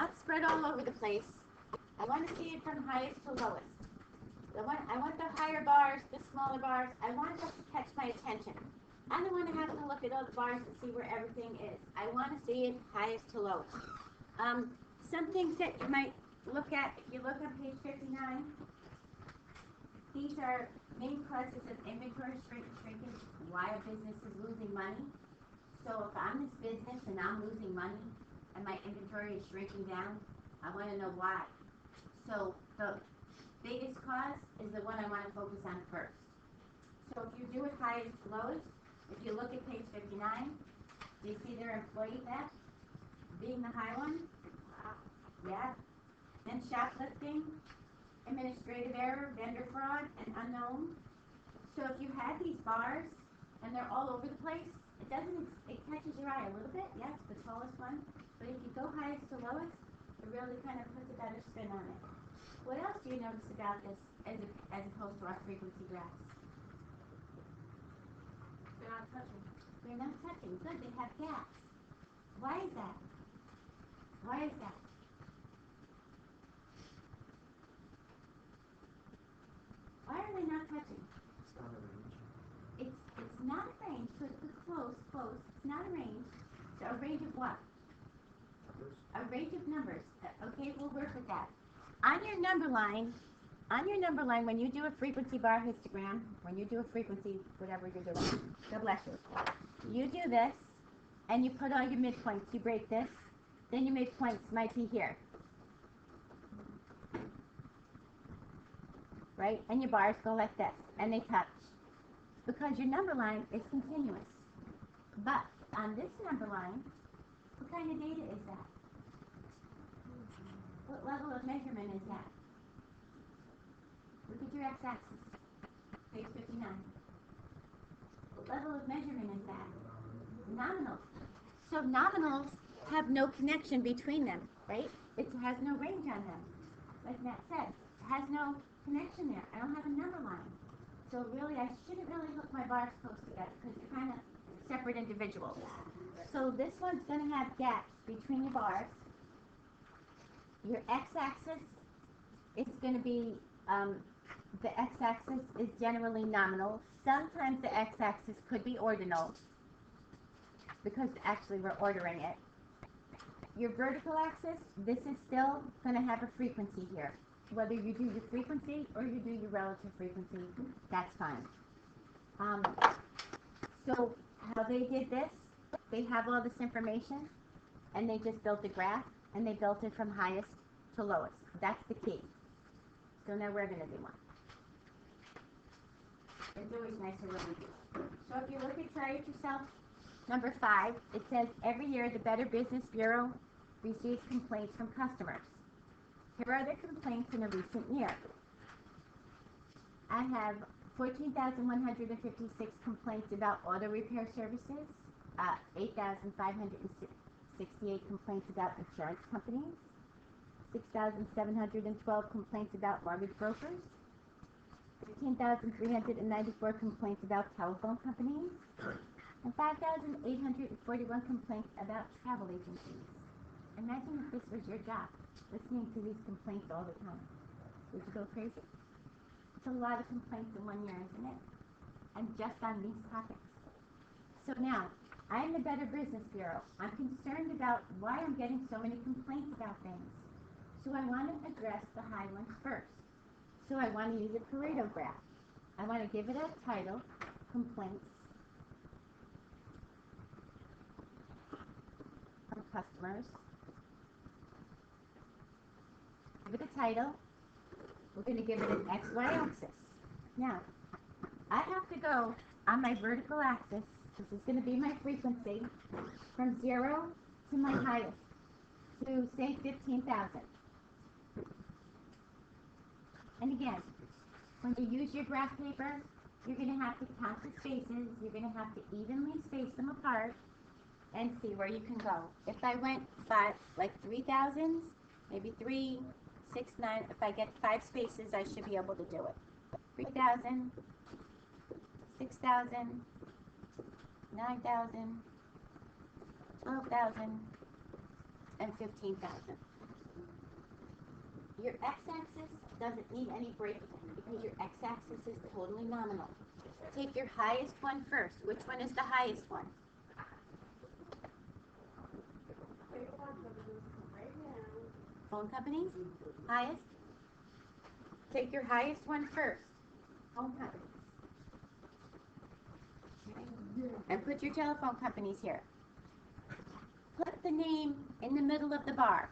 not spread all over the place. I want to see it from highest to lowest. I want the higher bars, the smaller bars. I want them to catch my attention. I don't want to have to look at all the bars and see where everything is. I want to see it highest to lowest. Some things that you might look at, if you look on page 59, these are main causes of inventory shrinkage, why a business is losing money. So if I'm this business and I'm losing money and my inventory is shrinking down, I want to know why. So the biggest cause is the one I want to focus on first. So if you do it highest to lowest, if you look at page 59, do you see their employee theft being the high one? Yeah. Then shoplifting, administrative error, vendor fraud, and unknown. So if you had these bars and they're all over the place, it catches your eye a little bit. Yes, the tallest one. But if you go highest to lowest, it really kind of puts a better spin on it. What else do you notice about this as opposed to our frequency graphs? They're not touching. They're not touching. Good, they have gaps. Why is that? Why is that? Why are they not touching? It's not a range. It's not a range. So it's close. It's not a range. So a range of what? Numbers. A range of numbers. Okay, we'll work with that. On your number line, when you do a frequency bar histogram, when you do a frequency, whatever you're doing, God bless you. You do this, and you put all your midpoints. You break this, then your midpoints might be here. Right? And your bars go like this, and they touch. Because your number line is continuous. But on this number line, what kind of data is that? What level of measurement is that? Look at your x-axis, page 59. What level of measurement is that? Nominals. So nominals have no connection between them, right? It has no range on them. Like Matt said, it has no connection there. I don't have a number line. So really, I shouldn't really hook my bars close together because they're kind of separate individuals. So this one's going to have gaps between your bars. Your x-axis is going to be, the x-axis is generally nominal. Sometimes the x-axis could be ordinal because actually we're ordering it. Your vertical axis, this is still going to have a frequency here. Whether you do your frequency or you do your relative frequency, that's fine. So how they did this, they have all this information and they just built a graph and they built it from highest to lowest. That's the key. So now we're going to do one. It's always nicer when we do. So if you look at Try It Yourself, number 5, it says every year the Better Business Bureau receives complaints from customers. Here are the complaints in a recent year. I have 14,156 complaints about auto repair services, 8,568 complaints about insurance companies, 6,712 complaints about mortgage brokers, 15,394 complaints about telephone companies, and 5,841 complaints about travel agencies. Imagine if this was your job, listening to these complaints all the time. Would you go crazy? It's a lot of complaints in 1 year, isn't it? And just on these topics. So now, I'm the Better Business Bureau. I'm concerned about why I'm getting so many complaints about things. So I want to address the high ones first. So I want to use a Pareto graph. I want to give it a title, Complaints from Customers. Give it a title. We're going to give it an XY axis. Now, I have to go on my vertical axis. This is going to be my frequency from 0 to my highest, to say 15,000. And again, when you use your graph paper, you're going to have to count the spaces. You're going to have to evenly space them apart and see where you can go. If I went like 3,000s, maybe 3, 6, 9, if I get 5 spaces, I should be able to do it. 3,000, 6,000, 9,000, 12,000, and 15,000. Your x-axis doesn't need any breaking because your x-axis is totally nominal. Take your highest one first. Which one is the highest one? Phone companies? Highest? Take your highest one first. Phone companies. Okay. And put your telephone companies here. Put the name in the middle of the bar.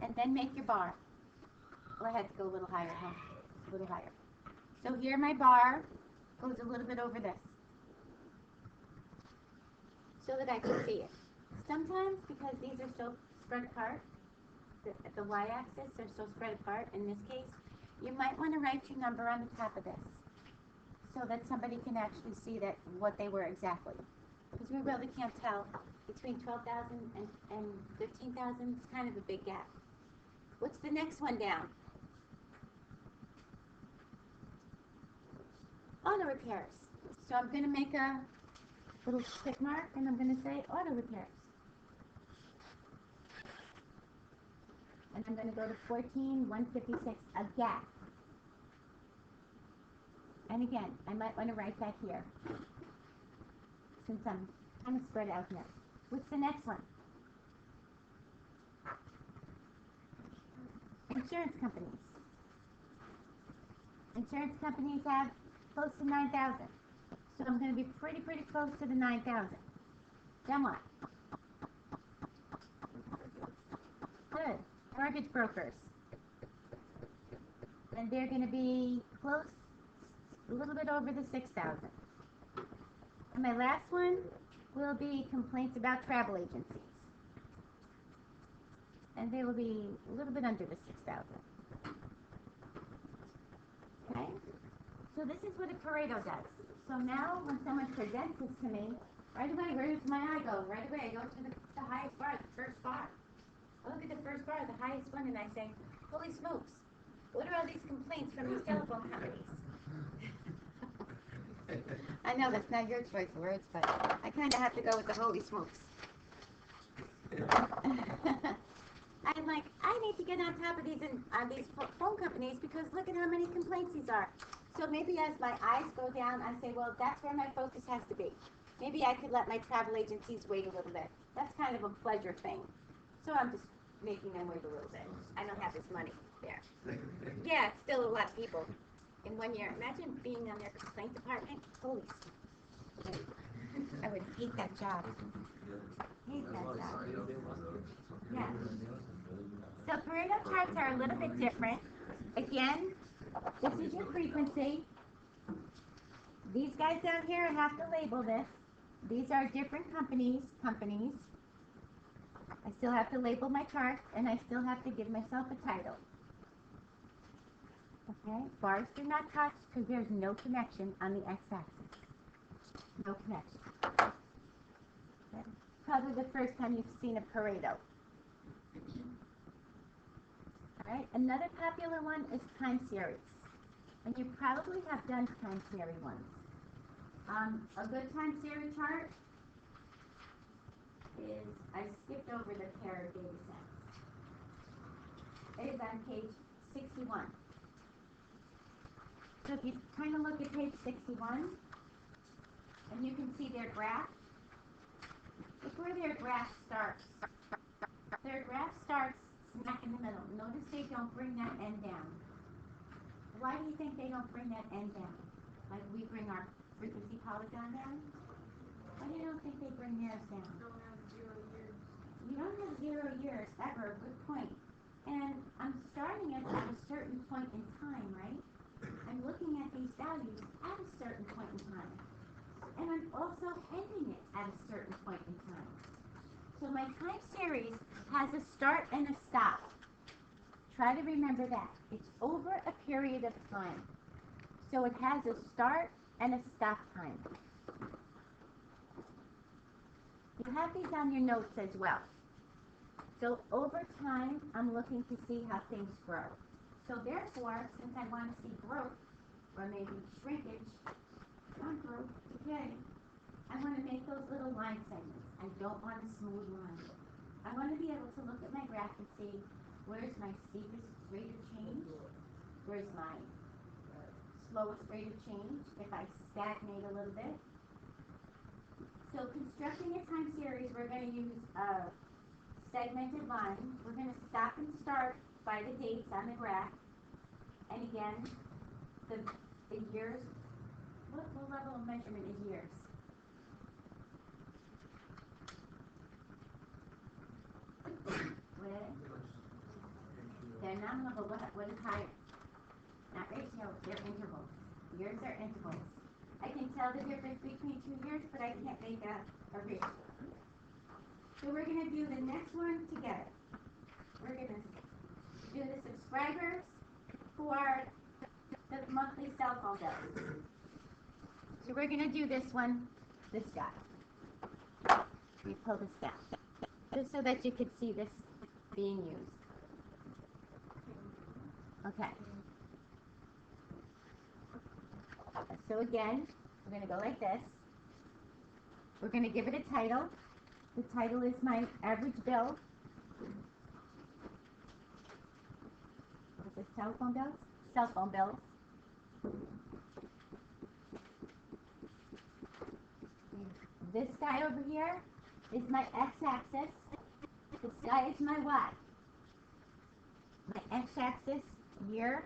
And then make your bar. Well, I had to go a little higher, huh? A little higher. So here my bar goes a little bit over this. So that I can see it. Sometimes, because these are so spread apart, the y-axis are so spread apart, in this case, you might want to write your number on the top of this so that somebody can actually see that what they were exactly. Because we really can't tell. Between 12,000 and 15,000, it's kind of a big gap. What's the next one down? Auto repairs. So I'm going to make a little tick mark and I'm going to say auto repairs. And I'm going to go to 14,156, a gap. And again, I might want to write that here, since I'm kind of spread out here. What's the next one? Insurance companies. Insurance companies have close to 9,000. So I'm going to be pretty close to the 9,000. Then what? Good. Mortgage brokers. And they're going to be close, a little bit over the 6,000. And my last one will be complaints about travel agencies. And they will be a little bit under the 6,000. Okay? So this is what a Pareto does. So now when someone presents this to me, right away, where does my eye go? Right away, I go to the highest bar, the first bar. I look at the first bar, the highest one, and I say, holy smokes, what are all these complaints from these telephone companies? I know that's not your choice of words, but I kind of have to go with the holy smokes. I'm like, I need to get on top of these phone companies because look at how many complaints these are. So maybe as my eyes go down, I say, well, that's where my focus has to be. Maybe I could let my travel agencies wait a little bit. That's kind of a pleasure thing. So I'm just making them wait a little bit. I don't have this money there. Yeah, it's still a lot of people in 1 year. Imagine being on their complaint department. Holy smokes. I would hate that job. Hate that job. Yeah. So Pareto charts are a little bit different. Again, this is your frequency. These guys down here, I have to label this. These are different companies. I still have to label my chart, and I still have to give myself a title. Okay, bars do not touch because there's no connection on the x-axis. No connection. Okay. Probably the first time you've seen a Pareto. Alright, another popular one is time series. And you probably have done time series ones. A good time series chart is, I skipped over the pair of data sets. It is on page 61. So if you kind of look at page 61, and you can see their graph, look where their graph starts. Their graph starts smack in the middle. Notice they don't bring that end down. Why do you think they don't bring that end down? Like we bring our frequency polygon down? Why do you don't think they bring theirs down? You don't have 0 years ever. Good point. And I'm starting it at a certain point in time, right? I'm looking at these values at a certain point in time. And I'm also ending it at a certain point in time. So my time series has a start and a stop. Try to remember that. It's over a period of time. So it has a start and a stop time. You have these on your notes as well. So over time, I'm looking to see how things grow. So therefore, since I want to see growth, or maybe shrinkage, not growth, okay, I want to make those little line segments. I don't want a smooth line. I I want to be able to look at my graph and see where's my steepest rate of change, where's my slowest rate of change, if I stagnate a little bit. So constructing a time series, we're going to use a segmented line. We're going to stop and start by the dates on the graph. And again, the years, what level of measurement is years? They're nominal, but what is higher? Not ratio, they're intervals. Years are intervals. I can tell the difference between 2 years, but I can't make a ratio. So we're going to do the next one together. We're going to do the subscribers for the monthly cell phone bills. So we're going to do this one, this guy. Let me pull this down, just so that you could see this being used. Okay. So again, we're going to go like this. We're going to give it a title. The title is my average bill. Is this telephone bills? Cell phone bills. This guy over here is my x-axis. This guy is my y. My x-axis, year.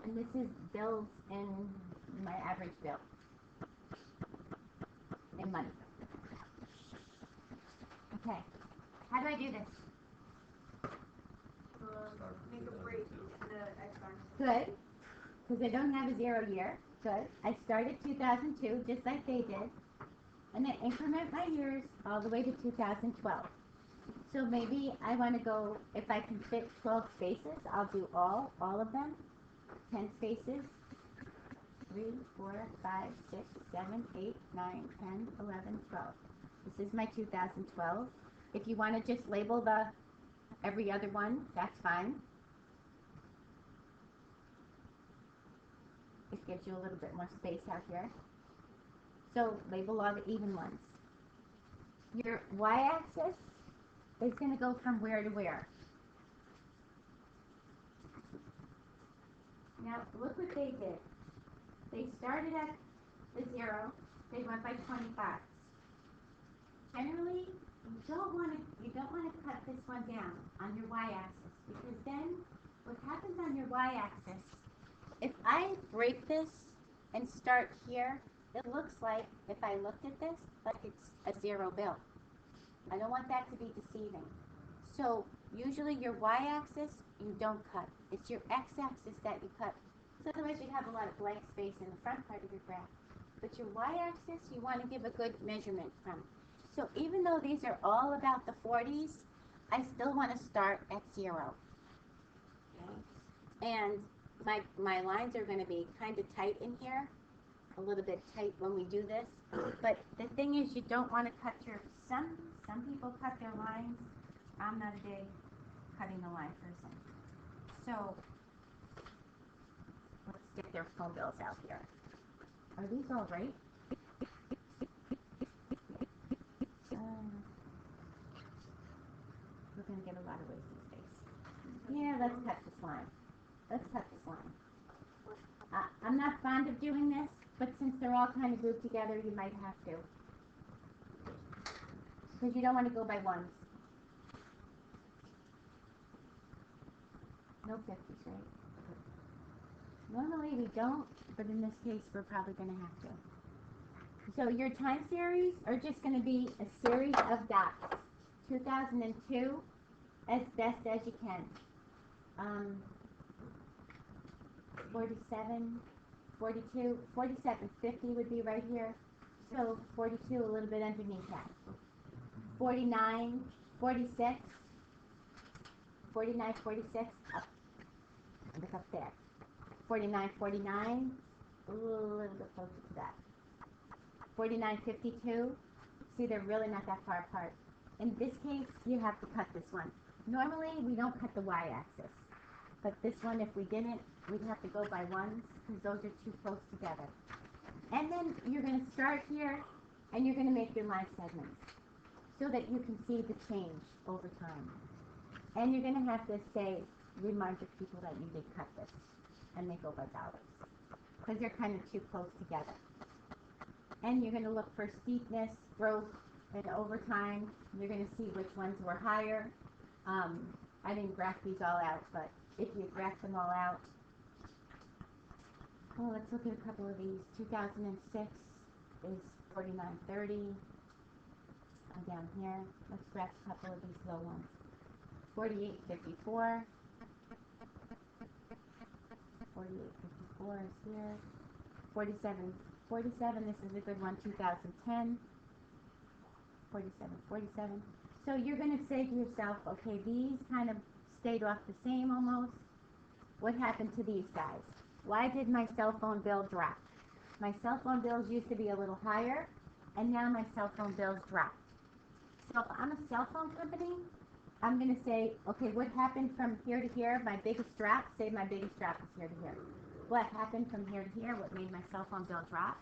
And this is bills in my average bill in money. Okay, how do I do this? Make a break in the x-axis. Good, because I don't have a 0 year. Good. I started 2002 just like they did, and then increment my years all the way to 2012. So maybe I want to go, if I can fit 12 spaces, I'll do all of them. 10 spaces. 3, 4, 5, 6, 7, 8, 9, 10, 11, 12. This is my 2012. If you want to just label the every other one, that's fine. It gives you a little bit more space out here. So label all the even ones. Your y-axis is going to go from where to where. Now look what they did. They started at the 0. They went by 25. Generally, you don't want to cut this one down on your y-axis, because then what happens on your y-axis, if I break this and start here, it looks like, if I looked at this, like it's a 0 bill. I don't want that to be deceiving. So usually your y-axis, you don't cut. It's your x-axis that you cut. So otherwise you'd have a lot of blank space in the front part of your graph. But your y-axis, you want to give a good measurement from. So even though these are all about the 40s, I still want to start at 0. Okay? And my lines are going to be kind of tight in here, a little bit tight when we do this. But the thing is, you don't want to cut your, some people cut their lines. I'm not a big cutting the line person. So let's get their phone bills out here. Are these all right? We're going to get a lot of wasted space. Yeah, let's cut this line. Let's cut this line. I'm not fond of doing this, but since they're all kind of grouped together, you might have to. Because you don't want to go by ones. No 50s, right? Normally we don't, but in this case we're probably going to have to. So your time series are just going to be a series of dots. 2002 as best as you can. 47, 42, 47, 50 would be right here. So 42 a little bit underneath that. 49, 46, 49, 46, up. Look up there. 49, 49, a little bit closer to that. 49, 52, see they're really not that far apart. In this case, you have to cut this one. Normally, we don't cut the y-axis. But this one, if we didn't, we'd have to go by ones, because those are too close together. And then you're going to start here, and you're going to make your line segments. so that you can see the change over time. And you're going to have to say, remind the people that you did cut this, and they go by dollars, because they're kind of too close together. And you're going to look for steepness, growth, and over time, you're going to see which ones were higher. I didn't graph these all out, but if you graph them all out, well, let's look at a couple of these. 2006 is 49.30. I'm down here. Let's graph a couple of these low ones. 48.54. 48.54 is here. 47. This is a good one. 2010. 47. So you're going to say to yourself, okay, these kind of stayed off the same almost. What happened to these guys? Why did my cell phone bill drop? My cell phone bills used to be a little higher, and now my cell phone bills dropped. So if I'm a cell phone company, I'm going to say, okay, what happened from here to here? My biggest drop, say my biggest drop is here to here. What happened from here to here? What made my cell phone bill drop?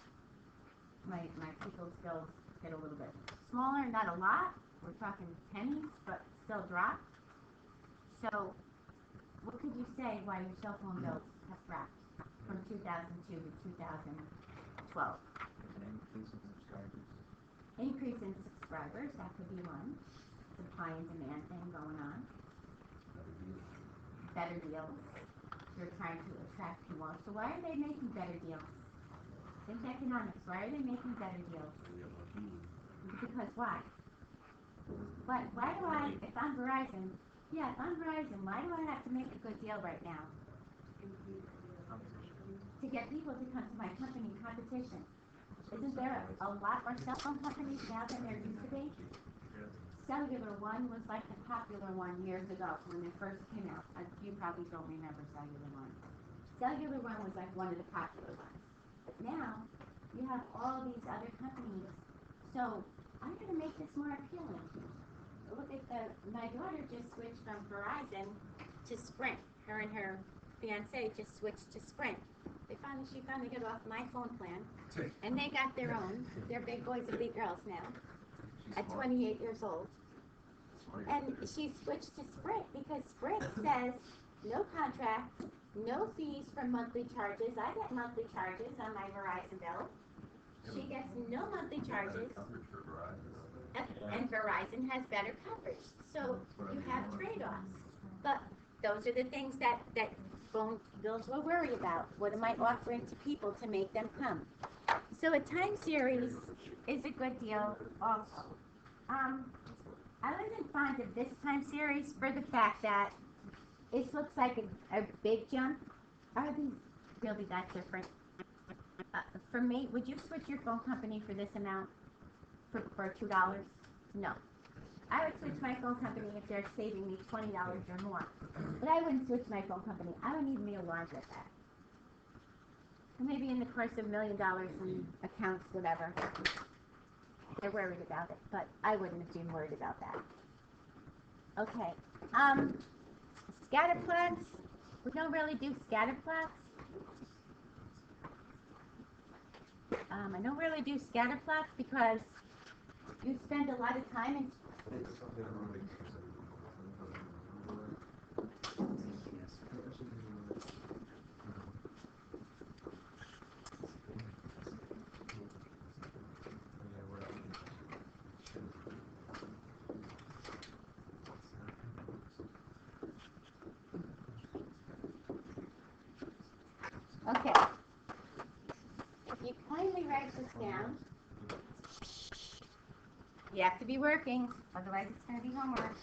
My people's bills get a little bit smaller, not a lot. We're talking pennies, but still drop. So what could you say why your cell phone bills have dropped from 2002 to 2012? Increase in subscribers, that could be one. Supply and demand thing going on. Better deals. You're trying to attract more. So why are they making better deals? Think economics. Why are they making better deals? Because why? Why do I, if I'm Verizon, why do I have to make a good deal right now? To get people to come to my company, competition. Isn't there a lot more cell phone companies now than there used to be? Cellular One was like the popular one years ago when it first came out. You probably don't remember Cellular One. Cellular One was like one of the popular ones. But now, you have all these other companies. So, I'm going to make this more appealing. Look at my daughter just switched from Verizon to Sprint. Her and her fiance just switched to Sprint. She finally got off my phone plan, and they got their own. They're big boys and big girls now, at 28 years old. And she switched to Sprint because Sprint says no contract, no fees for monthly charges. I get monthly charges on my Verizon bill. She gets no monthly charges, and Verizon has better coverage. So you have trade-offs. But those are the things that phone bills will worry about. What am I offering to people to make them come? So a time series is a good deal also. I wasn't fond of this time series for the fact that it looks like a big jump. Are these really that different? For me, would you switch your phone company for this amount? For $2? No. I would switch my phone company if they're saving me $20 or more. But I wouldn't switch my phone company. I wouldn't even be alarmed at that. Maybe in the course of $1 million in accounts, whatever. They're worried about it, but I wouldn't have been worried about that. Okay. Scatter plots. We don't really do scatter plots. I don't really do scatter plots because you spend a lot of time in. Okay. If you kindly write this down, you have to be working, otherwise it's going to be homework.